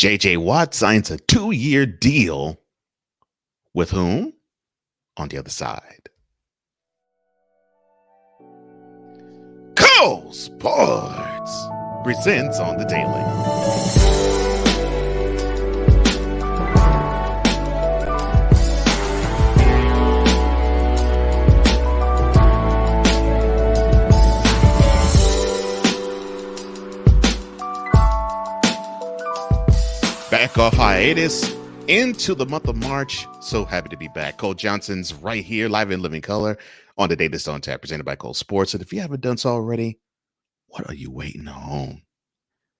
J.J. Watt signs a 2-year deal with whom? On the other side. Cole Sports presents on the daily. Back off hiatus into the month of March. So happy to be back. Cole Johnson's right here, live in living color on the Daily on Tap, presented by Cole Sports. And if you haven't done so already, what are you waiting on?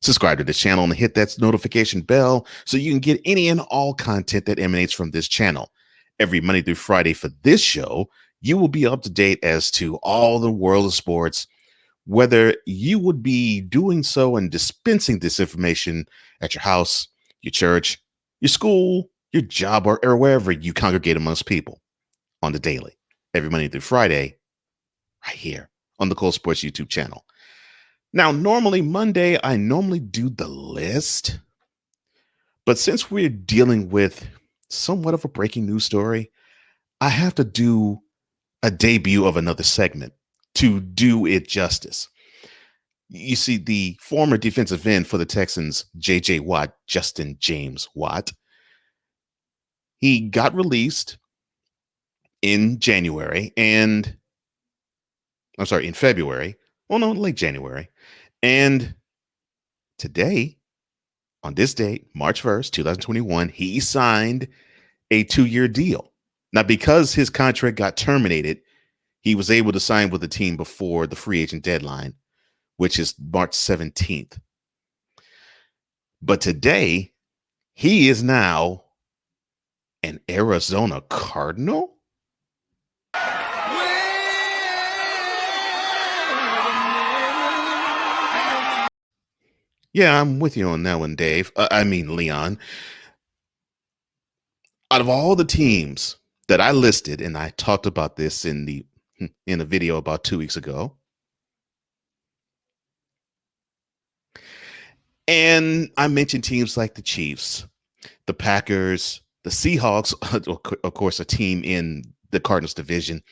Subscribe to this channel and hit that notification bell so you can get any and all content that emanates from this channel. Every Monday through Friday for this show, you will be up to date as to all the world of sports, whether you would be doing so and dispensing this information at your house, your church, your school, your job, or wherever you congregate amongst people on the daily, every Monday through Friday, right here on the Cole Sports YouTube channel. Now, normally Monday, I normally do the list, but since we're dealing with somewhat of a breaking news story, I have to do a debut of another segment to do it justice. You see, the former defensive end for the Texans, J.J. Watt, Justin James Watt, he got released in February. Late January. And today, on this date, March 1st, 2021, he signed a 2-year deal. Now, because his contract got terminated, he was able to sign with the team before the free agent deadline, which is March 17th. But today, he is now an Arizona Cardinal? Yeah, I'm with you on that one, Dave. Leon. Out of all the teams that I listed, and I talked about this in a video about 2 weeks ago, and I mentioned teams like the Chiefs, the Packers, the Seahawks, of course, a team in the Cardinals division.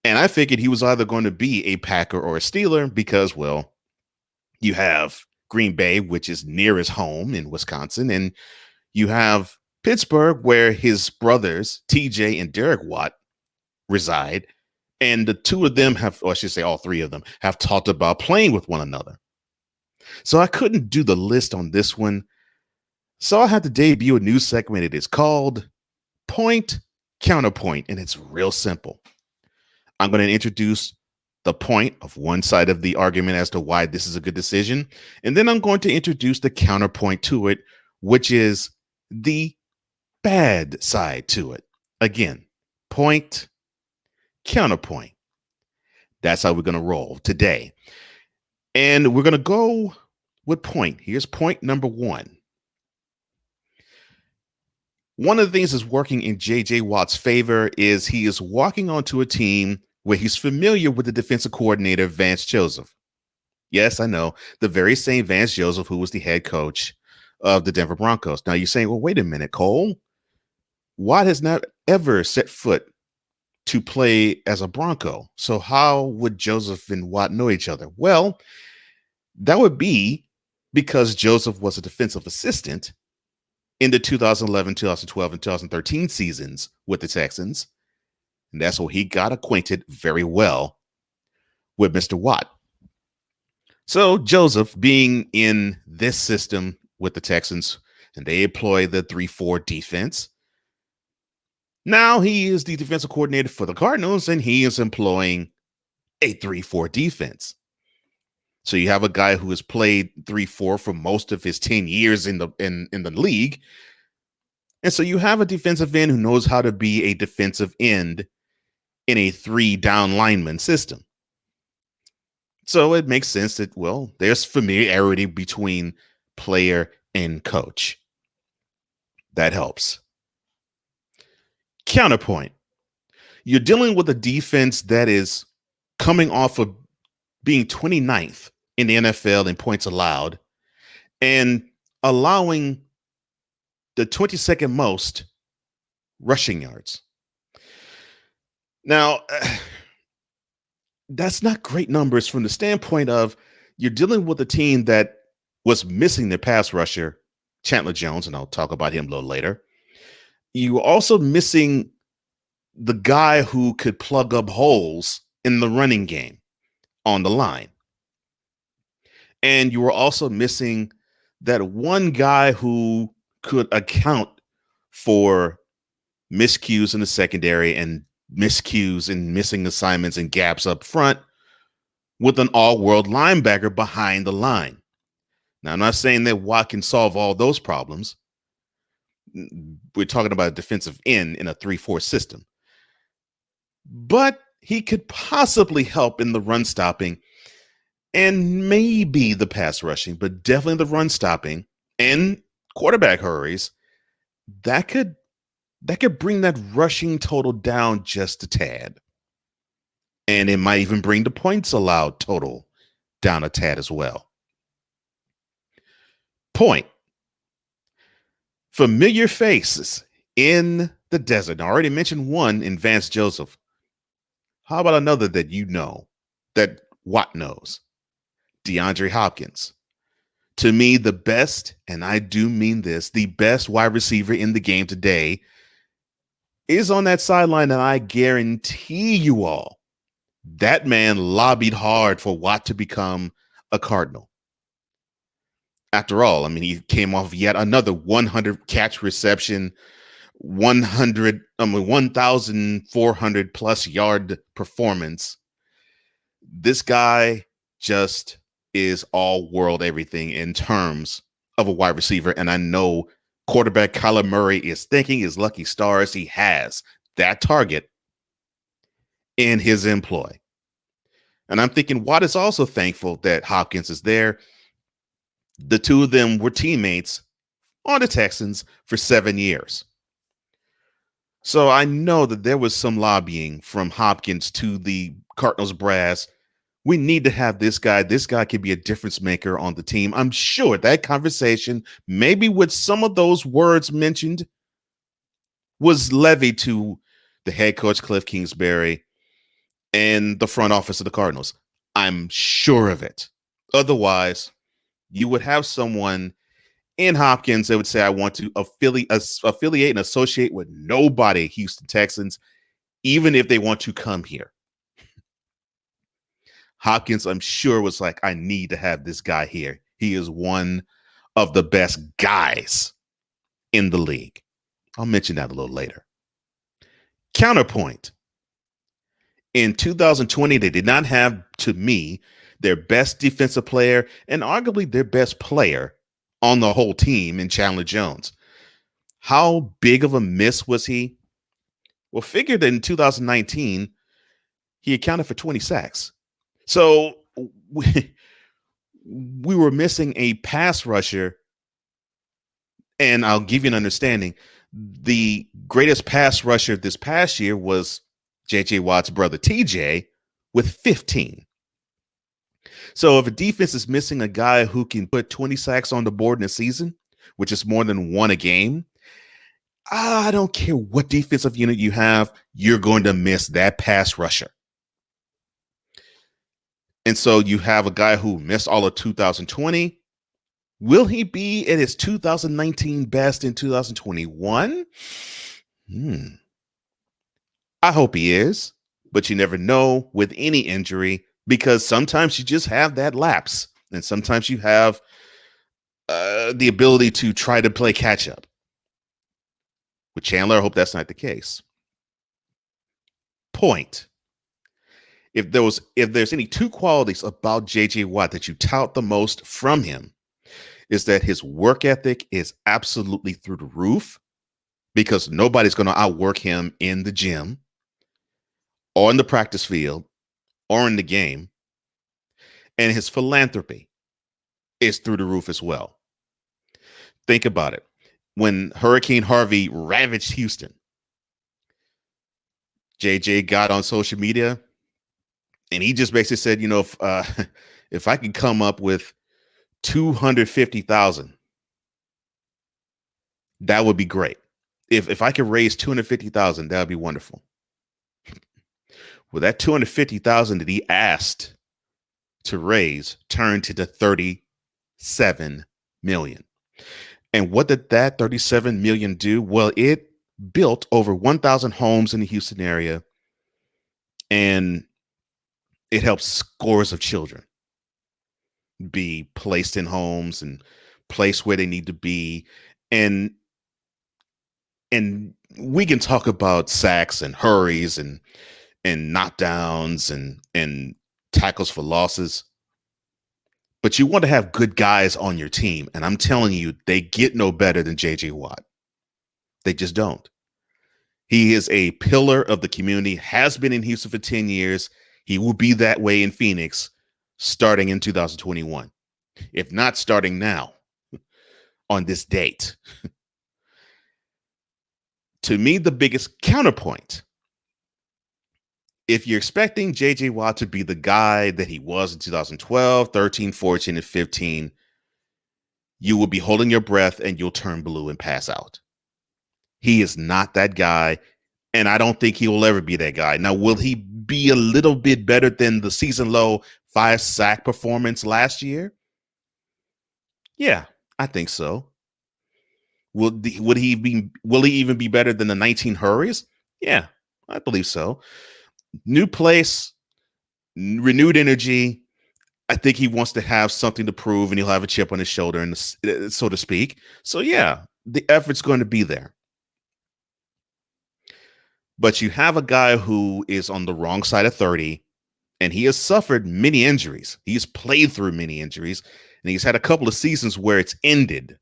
And I figured he was either going to be a Packer or a Steeler because, well, you have Green Bay, which is near his home in Wisconsin, and you have Pittsburgh, where his brothers, TJ and Derek Watt, reside. And the two of them have, or I should say all three of them, have talked about playing with one another. So I couldn't do the list on this one. So I had to debut a new segment. It is called Point, Counterpoint, and it's real simple. I'm going to introduce the point of one side of the argument as to why this is a good decision, and then I'm going to introduce the counterpoint to it, which is the bad side to it. Again, point, counterpoint. That's how we're going to roll today. And we're going to go with point. Here's point number one. One of the things that's working in J.J. Watt's favor is he is walking onto a team where he's familiar with the defensive coordinator, Vance Joseph. Yes, I know, the very same Vance Joseph who was the head coach of the Denver Broncos. Now you're saying, well, wait a minute, Cole. Watt has not ever set foot to play as a Bronco. So how would Joseph and Watt know each other? Well, that would be because Joseph was a defensive assistant in the 2011, 2012, and 2013 seasons with the Texans. And that's where he got acquainted very well with Mr. Watt. So Joseph, being in this system with the Texans, and they employ the 3-4 defense, now he is the defensive coordinator for the Cardinals, and he is employing a 3-4 defense. So you have a guy who has played 3-4 for most of his 10 years in the league. And so you have a defensive end who knows how to be a defensive end in a 3-down lineman system. So it makes sense that, well, there's familiarity between player and coach. That helps. Counterpoint. You're dealing with a defense that is coming off of being 29th in the NFL in points allowed and allowing the 22nd most rushing yards. Now, that's not great numbers from the standpoint of you're dealing with a team that was missing their pass rusher, Chandler Jones, and I'll talk about him a little later. You were also missing the guy who could plug up holes in the running game on the line. And you were also missing that one guy who could account for miscues in the secondary and miscues and missing assignments and gaps up front with an all-world linebacker behind the line. Now, I'm not saying that Watt can solve all those problems. We're talking about a defensive end in a 3-4 system. But he could possibly help in the run stopping and maybe the pass rushing, but definitely the run stopping and quarterback hurries. That could bring that rushing total down just a tad. And it might even bring the points allowed total down a tad as well. Point. Familiar faces in the desert. I already mentioned one in Vance Joseph. How about another that you know, that Watt knows? DeAndre Hopkins. To me, the best, and I do mean this, the best wide receiver in the game today is on that sideline, and I guarantee you all that man lobbied hard for Watt to become a Cardinal. After all, I mean, he came off yet another 100 catch reception, 1,400 plus yard performance. This guy just is all world everything in terms of a wide receiver. And I know quarterback Kyler Murray is thanking his lucky stars he has that target in his employ. And I'm thinking Watt is also thankful that Hopkins is there. The two of them were teammates on the Texans for 7 years. So I know that there was some lobbying from Hopkins to the Cardinals brass. We need to have this guy. This guy can be a difference maker on the team. I'm sure that conversation, maybe with some of those words mentioned, was levied to the head coach, Cliff Kingsbury, and the front office of the Cardinals. I'm sure of it. Otherwise, you would have someone in Hopkins that would say, I want to affiliate and associate with nobody, Houston Texans, even if they want to come here. Hopkins, I'm sure, was like, I need to have this guy here. He is one of the best guys in the league. I'll mention that a little later. Counterpoint. In 2020, they did not have, to me, their best defensive player and arguably their best player on the whole team in Chandler Jones. How big of a miss was he? Well, figure that in 2019, he accounted for 20 sacks. So we were missing a pass rusher. And I'll give you an understanding. The greatest pass rusher this past year was J.J. Watt's brother, TJ, with 15. So if a defense is missing a guy who can put 20 sacks on the board in a season, which is more than one a game, I don't care what defensive unit you have, you're going to miss that pass rusher. And so you have a guy who missed all of 2020. Will he be at his 2019 best in 2021? I hope he is, but you never know with any injury, because sometimes you just have that lapse, and sometimes you have the ability to try to play catch up. With Chandler, I hope that's not the case. Point. If there's any two qualities about J.J. Watt that you tout the most from him, is that his work ethic is absolutely through the roof, because nobody's going to outwork him in the gym or in the practice field or in the game. And his philanthropy is through the roof as well. Think about it. When Hurricane Harvey ravaged Houston, JJ got on social media and he just basically said, if I could come up with 250,000, That would be great. If I could raise 250,000, that would be wonderful. Well, that 250,000 that he asked to raise turned to the 37 million. And what did that 37 million do? Well, it built over 1,000 homes in the Houston area, and it helped scores of children be placed in homes and placed where they need to be. And we can talk about sacks and hurries and knockdowns and tackles for losses. But you want to have good guys on your team. And I'm telling you, they get no better than JJ Watt. They just don't. He is a pillar of the community, has been in Houston for 10 years. He will be that way in Phoenix starting in 2021, if not starting now on this date. To me, the biggest counterpoint, if you're expecting JJ Watt to be the guy that he was in 2012, 13, 14, and 15, you will be holding your breath and you'll turn blue and pass out. He is not that guy, and I don't think he will ever be that guy. Now, will he be a little bit better than the season low 5-sack performance last year? Yeah, I think so. Will he even be better than the 19 hurries? Yeah, I believe so. New place, renewed energy. I think he wants to have something to prove, and he'll have a chip on his shoulder, and so to speak. So yeah, the effort's going to be there. But you have a guy who is on the wrong side of 30, and he has suffered many injuries. He's played through many injuries, and he's had a couple of seasons where it's ended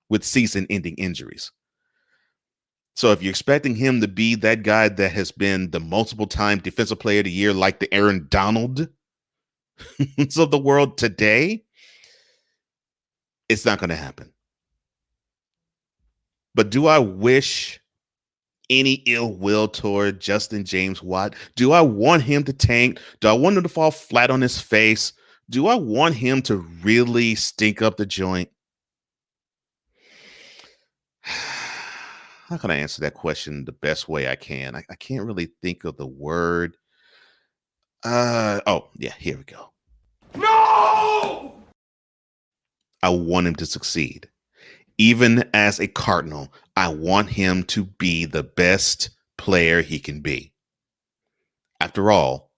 with season-ending injuries. So if you're expecting him to be that guy that has been the multiple-time defensive player of the year like the Aaron Donald of the world today, it's not going to happen. But do I wish any ill will toward Justin James Watt? Do I want him to tank? Do I want him to fall flat on his face? Do I want him to really stink up the joint? How can I answer that question the best way I can? I can't really think of the word. Oh, yeah, here we go. No! I want him to succeed. Even as a Cardinal, I want him to be the best player he can be. After all,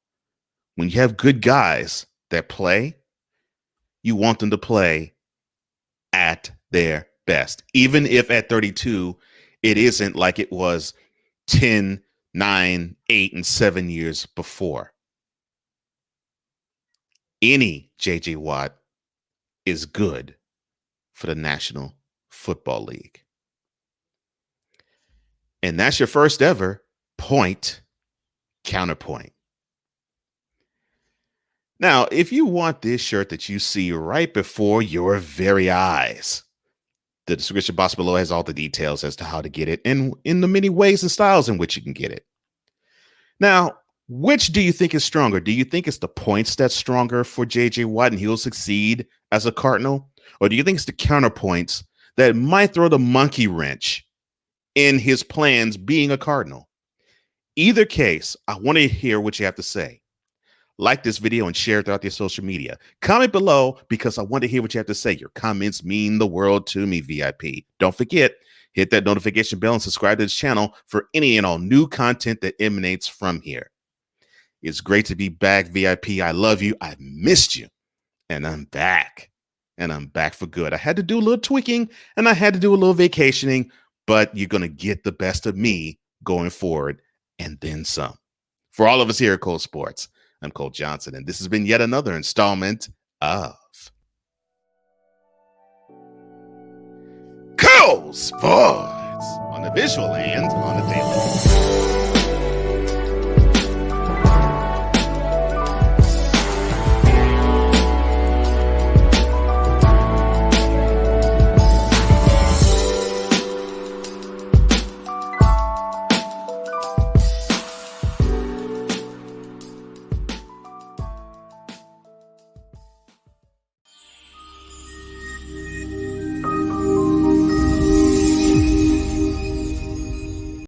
when you have good guys that play, you want them to play at their best. Even if at 32, it isn't like it was 10, 9, 8, and 7 years before. Any JJ Watt is good for the National Football League. And that's your first ever point counterpoint. Now, if you want this shirt that you see right before your very eyes, the description box below has all the details as to how to get it and in the many ways and styles in which you can get it. Now, which do you think is stronger? Do you think it's the points that's stronger for JJ Watt and he'll succeed as a Cardinal? Or do you think it's the counterpoints that might throw the monkey wrench in his plans being a Cardinal? Either case, I want to hear what you have to say. Like this video and share it throughout your social media. Comment below because I want to hear what you have to say. Your comments mean the world to me, VIP. Don't forget, hit that notification bell and subscribe to this channel for any and all new content that emanates from here. It's great to be back, VIP. I love you. I've missed you. And I'm back. And I'm back for good. I had to do a little tweaking and I had to do a little vacationing, but you're going to get the best of me going forward and then some. For all of us here at Cole Sports, I'm Cole Johnson, and this has been yet another installment of Cole Sports on the visual and on the daily.